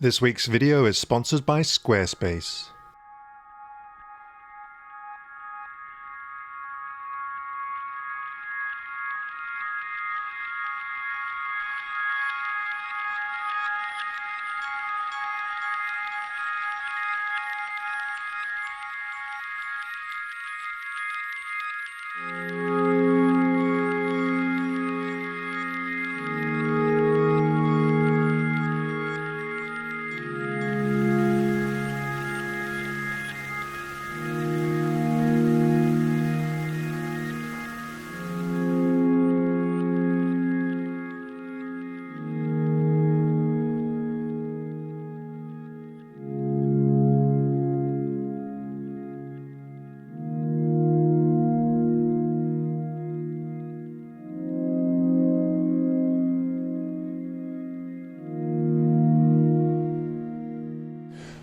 This week's video is sponsored by Squarespace.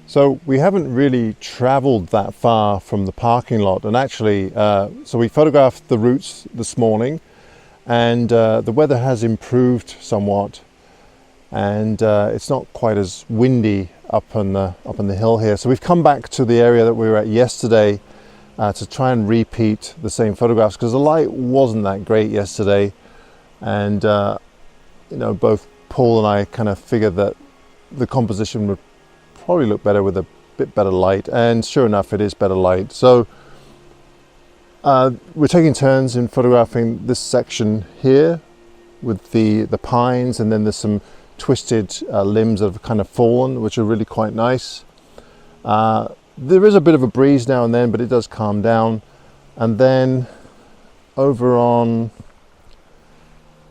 So we haven't really traveled that far from the parking lot, and actually so we photographed the routes this morning, and the weather has improved somewhat, and it's not quite as windy up on the hill here. So we've come back to the area that we were at yesterday to try and repeat the same photographs, because the light wasn't that great yesterday, and you know, both Paul and I kind of figured that the composition would probably look better with a bit better light, and sure enough it is better light. So we're taking turns in photographing this section here with the pines, and then there's some twisted limbs that have kind of fallen, which are really quite nice. There is a bit of a breeze now and then, but it does calm down. And then over on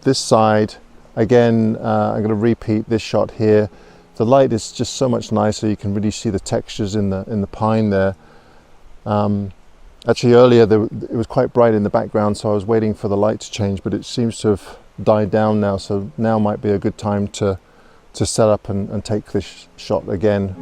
this side again, I'm going to repeat this shot here. The light is just so much nicer. You can really see the textures in the pine there. Actually earlier it was quite bright in the background, so I was waiting for the light to change, but it seems to have died down now, so now might be a good time to set up and take this shot again.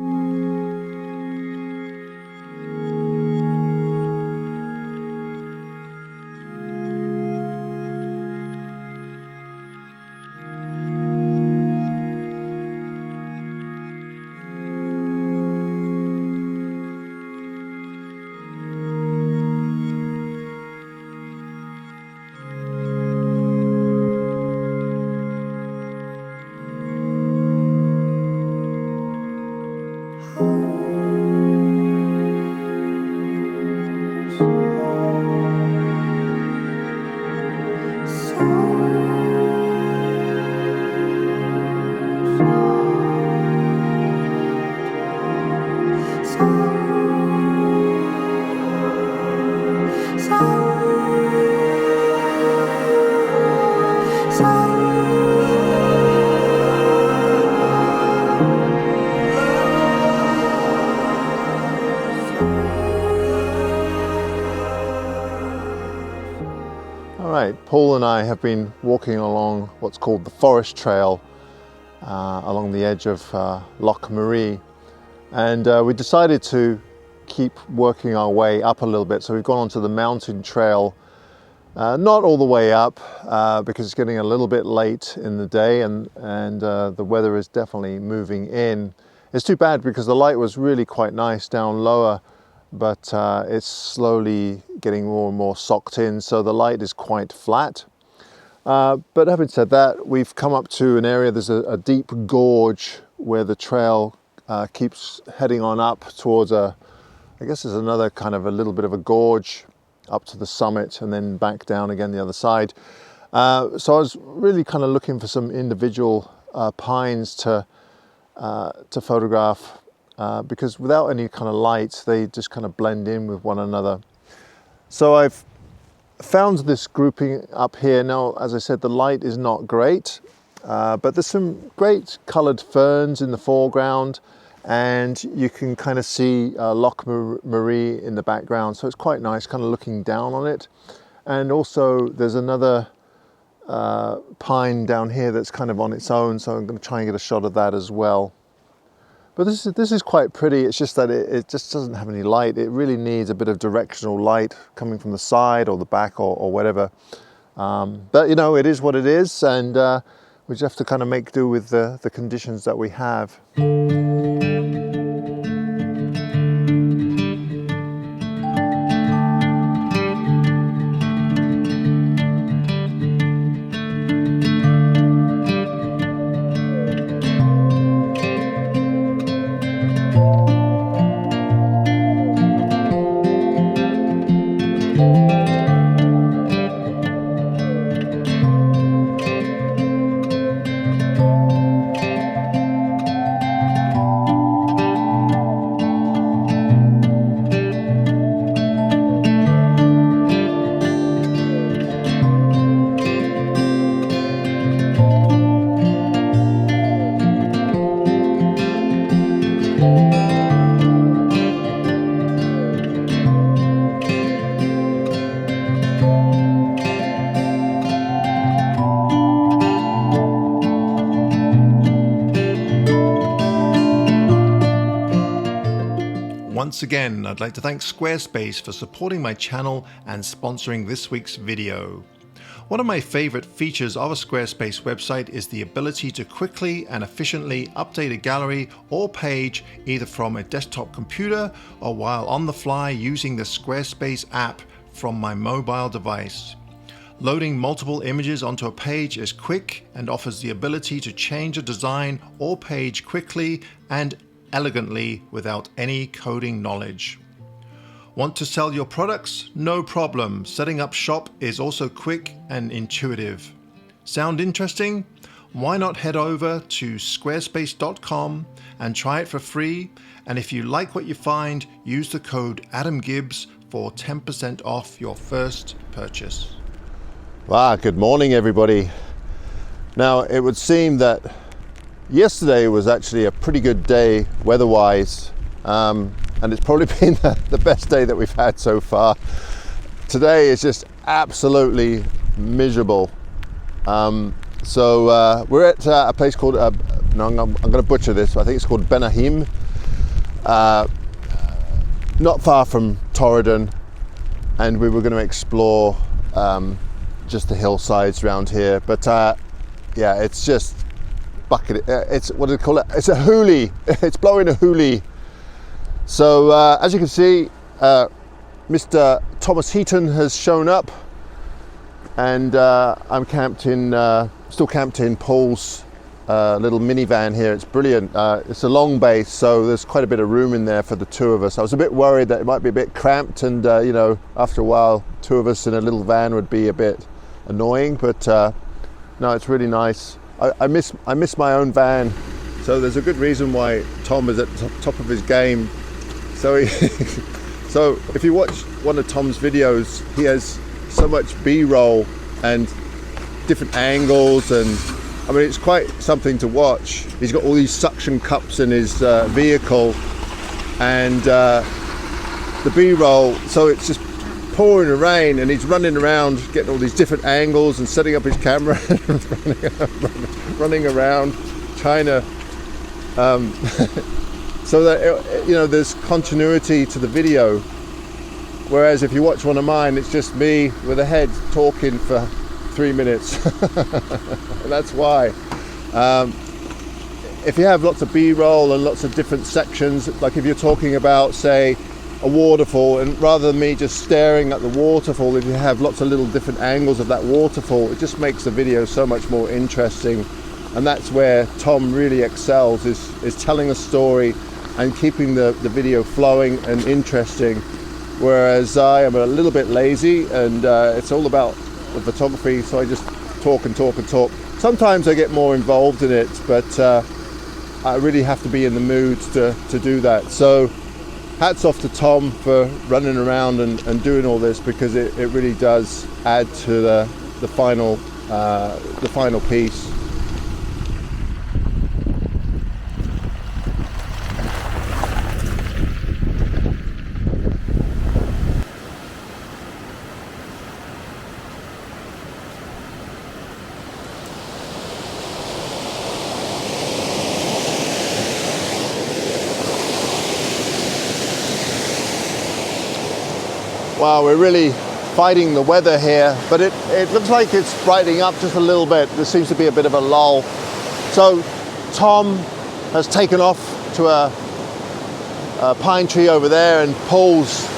Paul and I have been walking along what's called the forest trail along the edge of Loch Marie, and we decided to keep working our way up a little bit. So we've gone onto the mountain trail, not all the way up because it's getting a little bit late in the day, and the weather is definitely moving in. It's too bad because the light was really quite nice down lower, but it's slowly getting more and more socked in, so the light is quite flat. But having said that, we've come up to an area, there's a deep gorge where the trail keeps heading on up towards I guess there's another kind of a little bit of a gorge up to the summit and then back down again the other side. So I was really kind of looking for some individual pines to photograph, because without any kind of light, they just kind of blend in with one another. So I've found this grouping up here. Now, as I said, the light is not great, but there's some great coloured ferns in the foreground, and you can kind of see Loch Marie in the background, so it's quite nice kind of looking down on it. And also there's another pine down here that's kind of on its own, so I'm going to try and get a shot of that as well. But this is quite pretty. It's just that it just doesn't have any light. It really needs a bit of directional light coming from the side or the back or whatever. But you know, it is what it is, and we just have to kind of make do with the conditions that we have. Once again, I'd like to thank Squarespace for supporting my channel and sponsoring this week's video. One of my favorite features of a Squarespace website is the ability to quickly and efficiently update a gallery or page either from a desktop computer or while on the fly using the Squarespace app from my mobile device. Loading multiple images onto a page is quick and offers the ability to change a design or page quickly and elegantly without any coding knowledge. Want to sell your products? No problem. Setting up shop is also quick and intuitive. Sound interesting? Why not head over to squarespace.com and try it for free? And if you like what you find, use the code AdamGibbs for 10% off your first purchase. Wow, good morning everybody. Now it would seem that yesterday was actually a pretty good day weather-wise, and it's probably been the best day that we've had so far. Today is just absolutely miserable. So we're at a place called, no, I'm going to butcher this, I think it's called Benahim, not far from Torridon, and we were going to explore just the hillsides around here. But yeah, it's just bucket. It's, what do they call it? It's a hoolie. It's blowing a hoolie. So as you can see, Mr. Thomas Heaton has shown up, and I'm camped in, still camped in Paul's little minivan here. It's brilliant. It's a long base, so there's quite a bit of room in there for the two of us. I was a bit worried that it might be a bit cramped, and you know, after a while, two of us in a little van would be a bit annoying. But no, it's really nice. I miss my own van, so there's a good reason why Tom is at the top of his game. So so if you watch one of Tom's videos, he has so much B-roll and different angles, and I mean, it's quite something to watch. He's got all these suction cups in his vehicle, and the B-roll, so it's just pouring the rain, and he's running around getting all these different angles and setting up his camera and running around trying to so that, you know, there's continuity to the video. Whereas if you watch one of mine, it's just me with a head talking for 3 minutes. And that's why. If you have lots of B-roll and lots of different sections, like if you're talking about, say, a waterfall, and rather than me just staring at the waterfall, if you have lots of little different angles of that waterfall, it just makes the video so much more interesting. And that's where Tom really excels, is telling a story and keeping the video flowing and interesting. Whereas I am a little bit lazy, and it's all about the photography, so I just talk and talk and talk. Sometimes I get more involved in it, but I really have to be in the mood to do that. So hats off to Tom for running around and doing all this, because it really does add to the final piece. Wow, we're really fighting the weather here, but it looks like it's brightening up just a little bit. There seems to be a bit of a lull. So Tom has taken off to a pine tree over there, and Paul's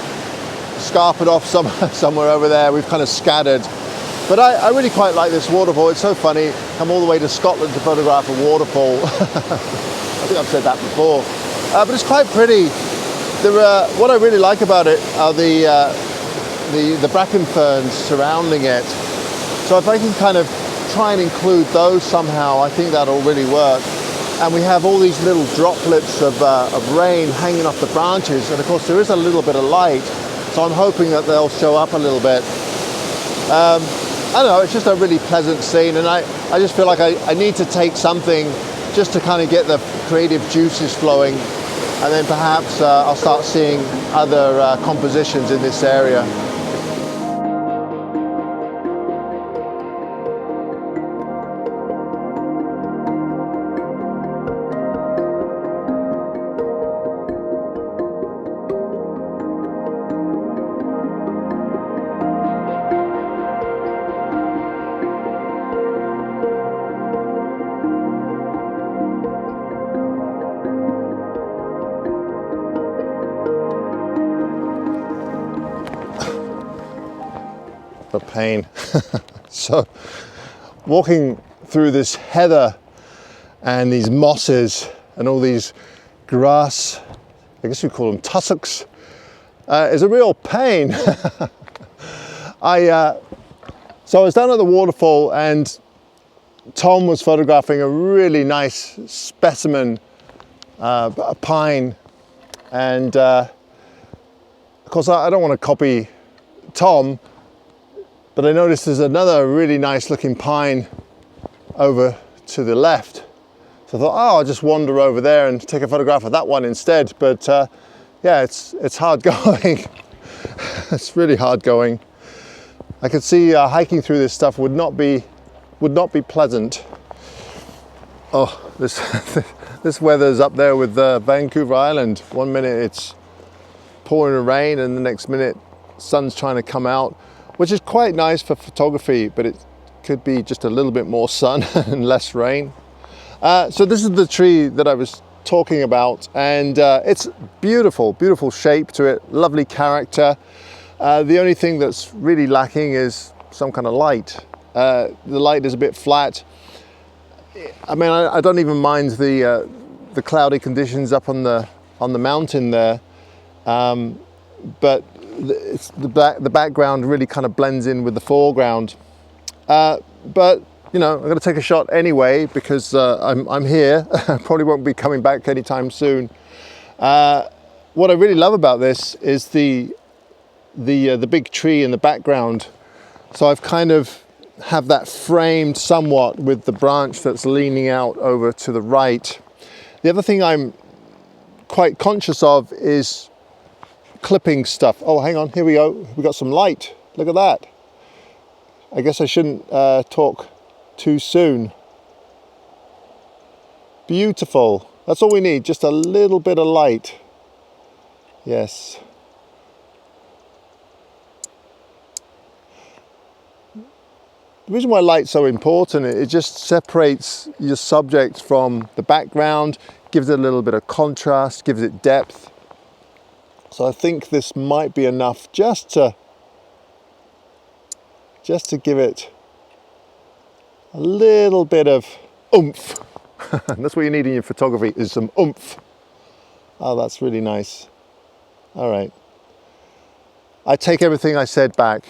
scarpered off somewhere over there. We've kind of scattered. But I really quite like this waterfall. It's so funny. Come all the way to Scotland to photograph a waterfall. I think I've said that before. But it's quite pretty. What I really like about it are the bracken ferns surrounding it. So if I can kind of try and include those somehow, I think that'll really work. And we have all these little droplets of rain hanging off the branches, and of course there is a little bit of light, so I'm hoping that they'll show up a little bit. I don't know, it's just a really pleasant scene, and I just feel like I need to take something just to kind of get the creative juices flowing, and then perhaps I'll start seeing other compositions in this area. A pain. So walking through this heather and these mosses and all these grass, I guess we call them tussocks, is a real pain. So I was down at the waterfall, and Tom was photographing a really nice specimen, a pine, and of course I don't want to copy Tom, but I noticed there's another really nice looking pine over to the left. So I thought, oh, I'll just wander over there and take a photograph of that one instead. But yeah, it's hard going. It's really hard going. I could see hiking through this stuff would not be pleasant. Oh, this weather's up there with Vancouver Island. One minute it's pouring rain, and the next minute sun's trying to come out, which is quite nice for photography, but it could be just a little bit more sun and less rain. So this is the tree that I was talking about, and it's beautiful, beautiful shape to it, lovely character. The only thing that's really lacking is some kind of light. The light is a bit flat. I mean, I don't even mind the cloudy conditions up on the mountain there, but the background really kind of blends in with the foreground. But you know, I'm going to take a shot anyway because I'm here. Probably won't be coming back anytime soon. What I really love about this is the big tree in the background. So I've kind of have that framed somewhat with the branch that's leaning out over to the right. The other thing I'm quite conscious of is clipping stuff. Oh, hang on, here we go. We got some light. Look at that. I guess I shouldn't talk too soon. Beautiful. That's all we need, just a little bit of light. Yes. The reason why light's so important, it just separates your subject from the background, gives it a little bit of contrast, gives it depth. So I think this might be enough just to give it a little bit of oomph. That's what you need in your photography, is some oomph. Oh, that's really nice. All right. I take everything I said back.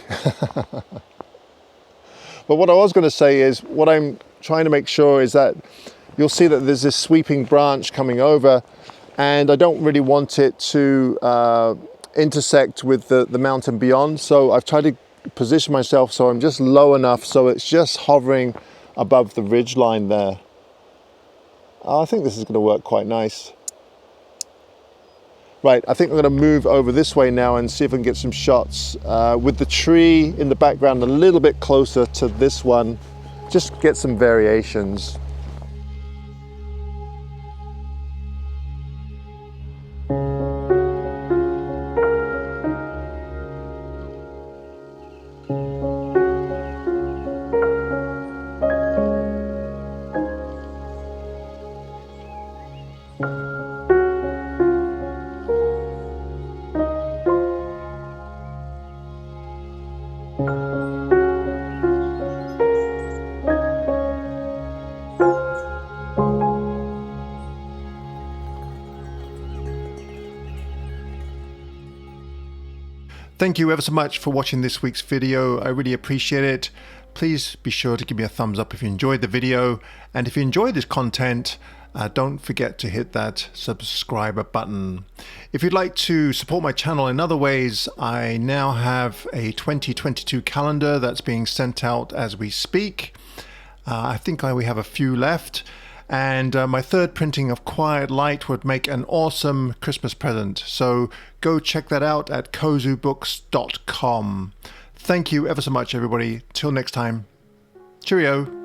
But what I was going to say is, what I'm trying to make sure is that you'll see that there's this sweeping branch coming over, and I don't really want it to intersect with the mountain beyond. So I've tried to position myself so I'm just low enough so it's just hovering above the ridge line there. Oh, I think this is going to work quite nice. Right, I think I'm going to move over this way now and see if I can get some shots with the tree in the background a little bit closer to this one. Just get some variations. Thank you ever so much for watching this week's video. I really appreciate it. Please be sure to give me a thumbs up if you enjoyed the video. And if you enjoyed this content, don't forget to hit that subscriber button. If you'd like to support my channel in other ways, I now have a 2022 calendar that's being sent out as we speak. I think we have a few left. And my third printing of Quiet Light would make an awesome Christmas present. So go check that out at kozubooks.com. Thank you ever so much, everybody. Till next time. Cheerio.